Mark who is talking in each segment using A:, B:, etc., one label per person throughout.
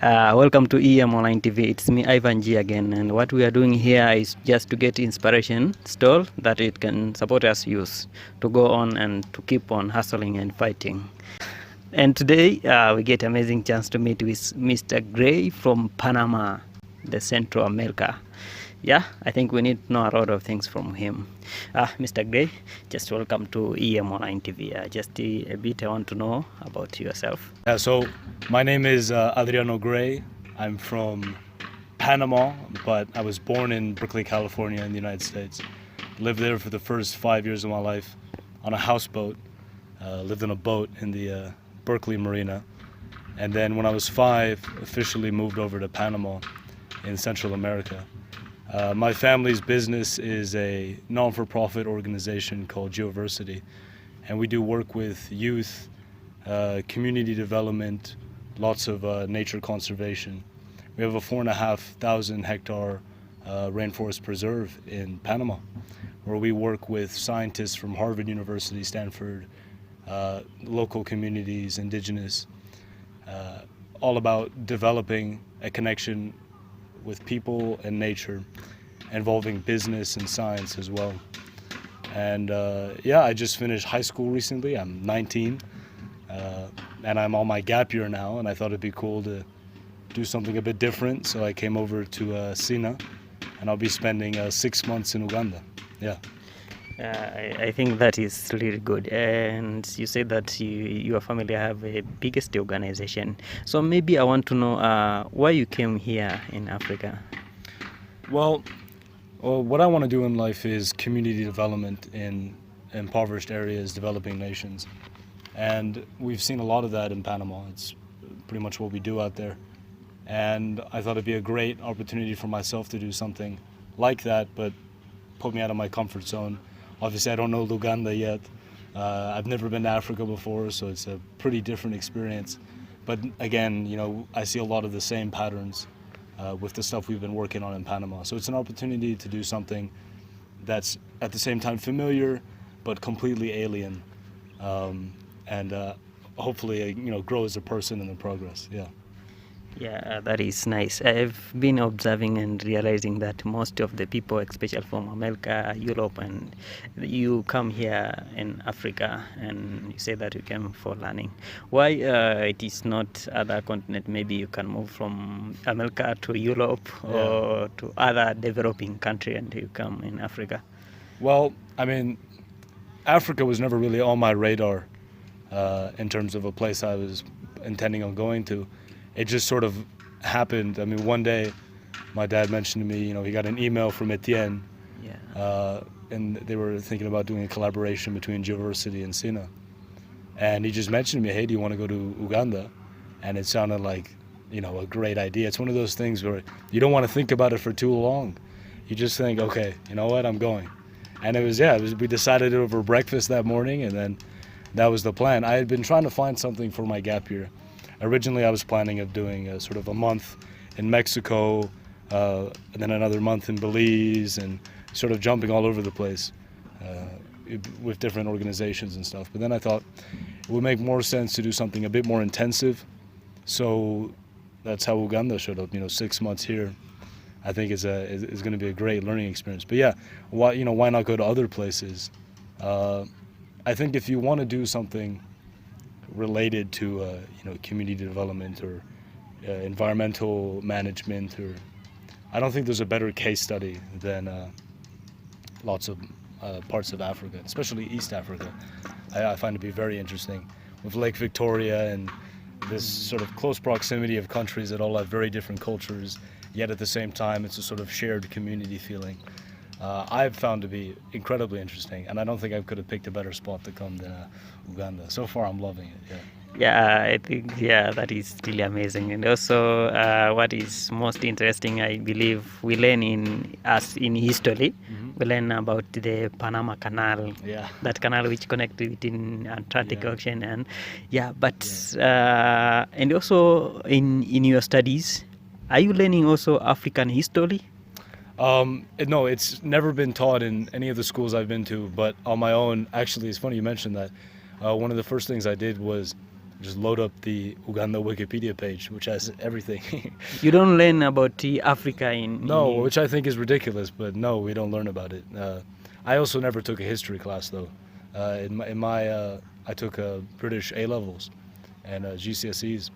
A: Welcome to EM Online TV. It's me, Ivan G again, and what we are doing here is just to get inspiration stall that it can support us use to go on and to keep on hustling and fighting. And today we get amazing chance to meet with Mr. Gray from Panama, the Central America. Yeah, I think we need to know a lot of things from him. Mr. Gray, just welcome to EM Online TV. Just a bit I want to know about yourself.
B: So my name is Adriano Gray. I'm from Panama, but I was born in Berkeley, California in the United States. Lived there for the first 5 years of my life on a houseboat. Lived on a boat in the Berkeley Marina. And then when I was 5, officially moved over to Panama in Central America. My family's business is a non-for-profit organization called Geoversity, and we do work with youth, community development, lots of nature conservation. We have a 4,500 hectare rainforest preserve in Panama, where we work with scientists from Harvard University, Stanford, local communities, indigenous, all about developing a connection with people and nature, involving business and science as well. And I just finished high school recently. I'm 19, and I'm on my gap year now, and I thought it'd be cool to do something a bit different, so I came over to SINA, and I'll be spending 6 months in Uganda. Yeah.
A: I think that is really good. And you said that your family have a biggest organization. So maybe I want to know why you came here in Africa.
B: Well, what I want to do in life is community development in impoverished areas, developing nations. And we've seen a lot of that in Panama. It's pretty much what we do out there. And I thought it'd be a great opportunity for myself to do something like that, but put me out of my comfort zone. Obviously, I don't know Uganda yet. I've never been to Africa before, so it's a pretty different experience. But again, I see a lot of the same patterns with the stuff we've been working on in Panama. So it's an opportunity to do something that's at the same time familiar, but completely alien, and hopefully, grow as a person in the progress. Yeah.
A: Yeah, that is nice. I've been observing and realizing that most of the people, especially from America, Europe, and you come here in Africa and you say that you came for learning. Why it is not other continent? Maybe you can move from America to Europe or to other developing country and you come in Africa.
B: Well, I mean, Africa was never really on my radar in terms of a place I was intending on going to. It just sort of happened. I mean, one day my dad mentioned to me, he got an email from Etienne, and they were thinking about doing a collaboration between Geoversity and SINA. And he just mentioned to me, hey, do you want to go to Uganda? And it sounded like, a great idea. It's one of those things where you don't want to think about it for too long. You just think, okay, you know what, I'm going. And we decided it over breakfast that morning, and then that was the plan. I had been trying to find something for my gap year. Originally, I was planning of doing sort of a month in Mexico, and then another month in Belize, and sort of jumping all over the place with different organizations and stuff. But then I thought it would make more sense to do something a bit more intensive. So that's how Uganda showed up. 6 months here, I think is going to be a great learning experience. But yeah, why not go to other places? I think if you want to do something related to community development or environmental management, or I don't think there's a better case study than lots of parts of Africa, especially East Africa. I find it to be very interesting with Lake Victoria and this sort of close proximity of countries that all have very different cultures, yet at the same time it's a sort of shared community feeling. I've found to be incredibly interesting, and I don't think I could have picked a better spot to come than Uganda. So far, I'm loving it. Yeah.
A: Yeah, I think that is really amazing. And also, what is most interesting, I believe, we learn in history. We learn about the Panama Canal.
B: Yeah.
A: That canal which connects within Atlantic Ocean, and and also in your studies, are you learning also African history?
B: No, it's never been taught in any of the schools I've been to, but on my own, actually, it's funny you mentioned that. One of the first things I did was just load up the Uganda Wikipedia page, which has everything.
A: You don't learn about Africa
B: No, which I think is ridiculous, but no, we don't learn about it. I also never took a history class though. I took British A levels and GCSEs,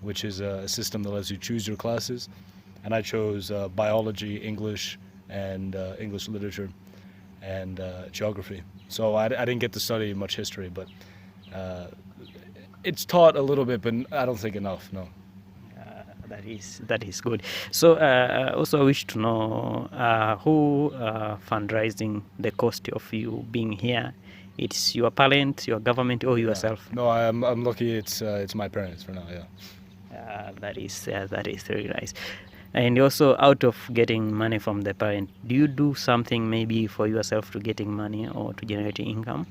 B: which is a system that lets you choose your classes, and I chose biology, English, and English literature, and geography. So I didn't get to study much history, but it's taught a little bit, but I don't think enough. No.
A: That is good. So also I wish to know who fundraising the cost of you being here. It's your parents, your government, or yourself?
B: No, I'm lucky. It's my parents for now. Yeah.
A: That is very nice. And also, out of getting money from the parent, do you do something maybe for yourself to getting money or to generating income?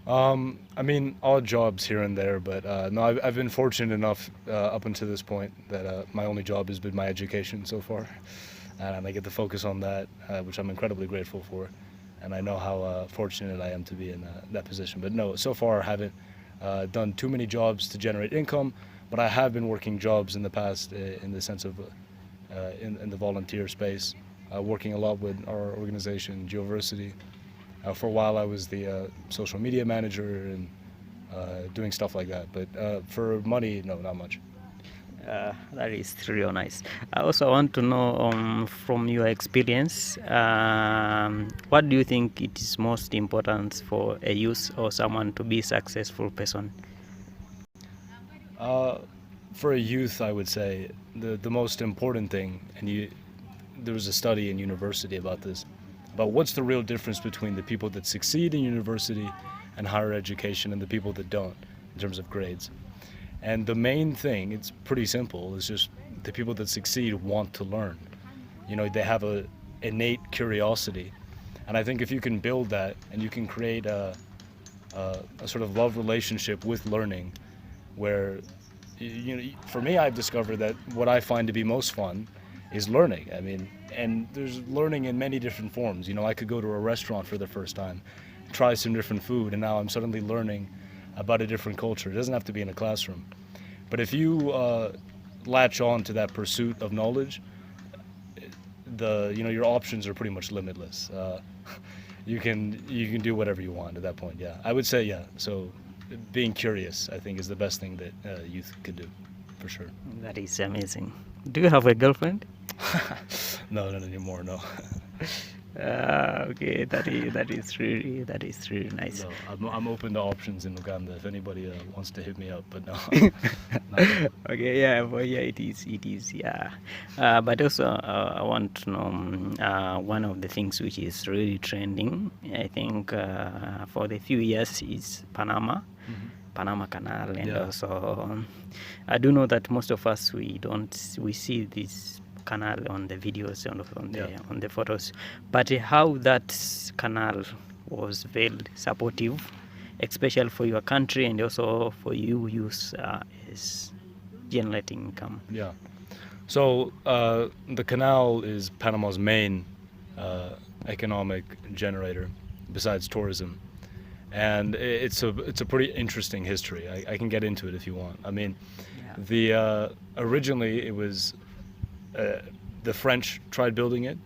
B: I mean, odd jobs here and there, but no, I've been fortunate enough up until this point that my only job has been my education so far, and I get to focus on that, which I'm incredibly grateful for, and I know how fortunate I am to be in that position. But no, so far I haven't done too many jobs to generate income, but I have been working jobs in the past in the sense of in the volunteer space, working a lot with our organization, Geoversity. For a while I was the social media manager and doing stuff like that, but for money, no, not much.
A: That is real nice. I also want to know from your experience, what do you think it is most important for a youth or someone to be a successful person?
B: For a youth, I would say the most important thing, and there was a study in university about this, but what's the real difference between the people that succeed in university and higher education and the people that don't in terms of grades? And the main thing, it's pretty simple, is just the people that succeed want to learn. You know, they have a innate curiosity. And I think if you can build that and you can create a sort of love relationship with learning, where, you know, for me, I've discovered that what I find to be most fun is learning. I mean, and there's learning in many different forms. You know, I could go to a restaurant for the first time, try some different food, and now I'm suddenly learning about a different culture. It doesn't have to be in a classroom. But if you latch on to that pursuit of knowledge, your options are pretty much limitless. You can do whatever you want at that point. Yeah, I would say yeah. So being curious, I think, is the best thing that youth could do, for sure.
A: That is amazing. Do you have a girlfriend?
B: No, not anymore. No.
A: Okay, that is really nice.
B: No, I'm open to options in Uganda if anybody wants to hit me up, but no.
A: Okay, yeah, but yeah, it is, yeah. But also, I want to know one of the things which is really trending, I think, for the few years is Panama. Mm-hmm. Panama Canal, and also I do know that most of us we see this canal on the videos on the photos, but how that canal was very supportive, especially for your country and also for you use is generating income.
B: Yeah. So the canal is Panama's main economic generator besides tourism. And it's a pretty interesting history. I can get into it if you want. I mean, originally it was the French tried building it,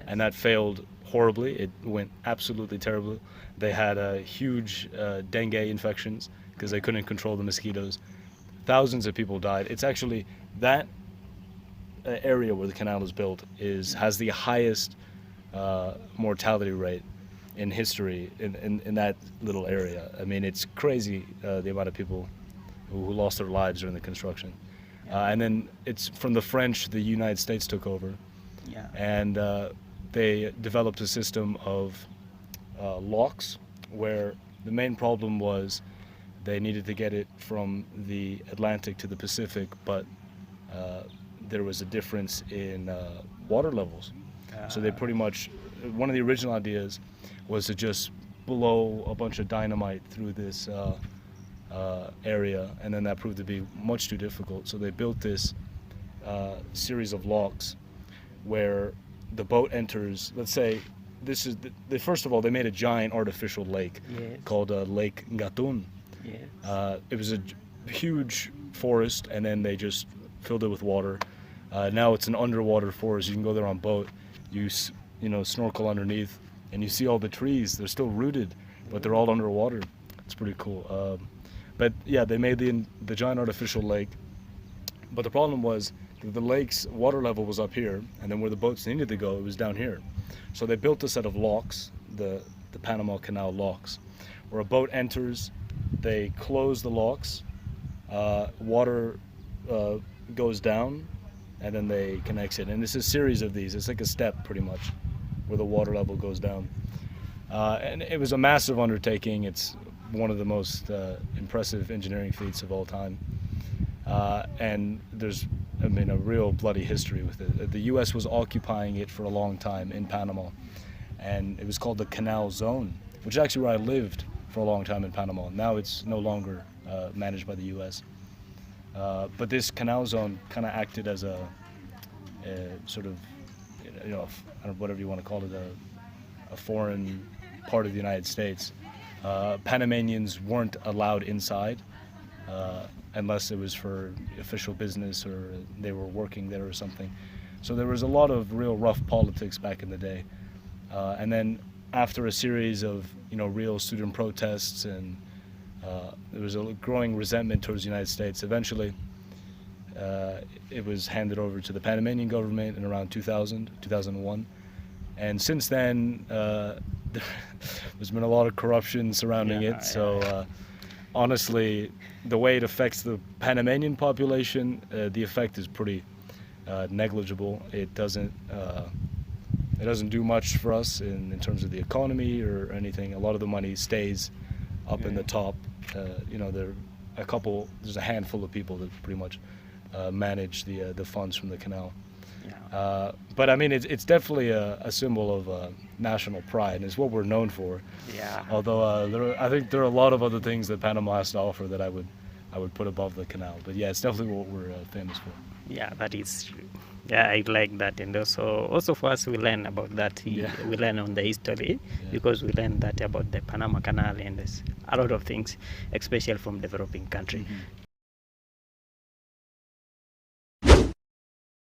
B: and that failed horribly. It went absolutely terribly. They had huge dengue infections because they couldn't control the mosquitoes. Thousands of people died. It's actually that area where the canal is built has the highest mortality rate in history in that little area. I mean, it's crazy the amount of people who lost their lives during the construction. And then it's from the French, the United States took over, and they developed a system of locks where the main problem was they needed to get it from the Atlantic to the Pacific, but there was a difference in water levels. So they pretty much, one of the original ideas was to just blow a bunch of dynamite through this area, and then that proved to be much too difficult. So they built this series of locks where the boat enters. Let's say this is first of all, they made a giant artificial lake called Lake Gatun. It was huge forest, and then they just filled it with water. Now it's an underwater forest. You can go there on boat. You snorkel underneath, and you see all the trees. They're still rooted, but they're all underwater. It's pretty cool. But yeah, they made the giant artificial lake. But the problem was that the lake's water level was up here, and then where the boats needed to go, it was down here. So they built a set of locks, the Panama Canal locks, where a boat enters, they close the locks, water goes down, and then they can exit. And it's a series of these. It's like a step, pretty much, where the water level goes down. And it was a massive undertaking. It's one of the most impressive engineering feats of all time. And there's, a real bloody history with it. The U.S. was occupying it for a long time in Panama, and it was called the Canal Zone, which is actually where I lived for a long time in Panama. Now it's no longer managed by the U.S. But this Canal Zone kind of acted as a sort of, whatever you want to call it, a foreign part of the United States. Panamanians weren't allowed inside unless it was for official business or they were working there or something. So there was a lot of real rough politics back in the day. And then after a series of real student protests, and there was a growing resentment towards the United States, eventually it was handed over to the Panamanian government in around 2001. And since then, there's been a lot of corruption surrounding it. So honestly, the way it affects the Panamanian population, the effect is pretty negligible. It doesn't do much for us in terms of the economy or anything. A lot of the money stays up in the top. There's a handful of people that pretty much manage the funds from the canal. But it's definitely a symbol of national pride, and it's what we're known for.
A: Yeah.
B: Although I think there are a lot of other things that Panama has to offer that I would put above the canal. But yeah, it's definitely what we're famous for.
A: Yeah, that is true. Yeah, I like that, and also for us, we learn about that. We learn on the history because we learn that about the Panama Canal, and there's a lot of things, especially from developing country.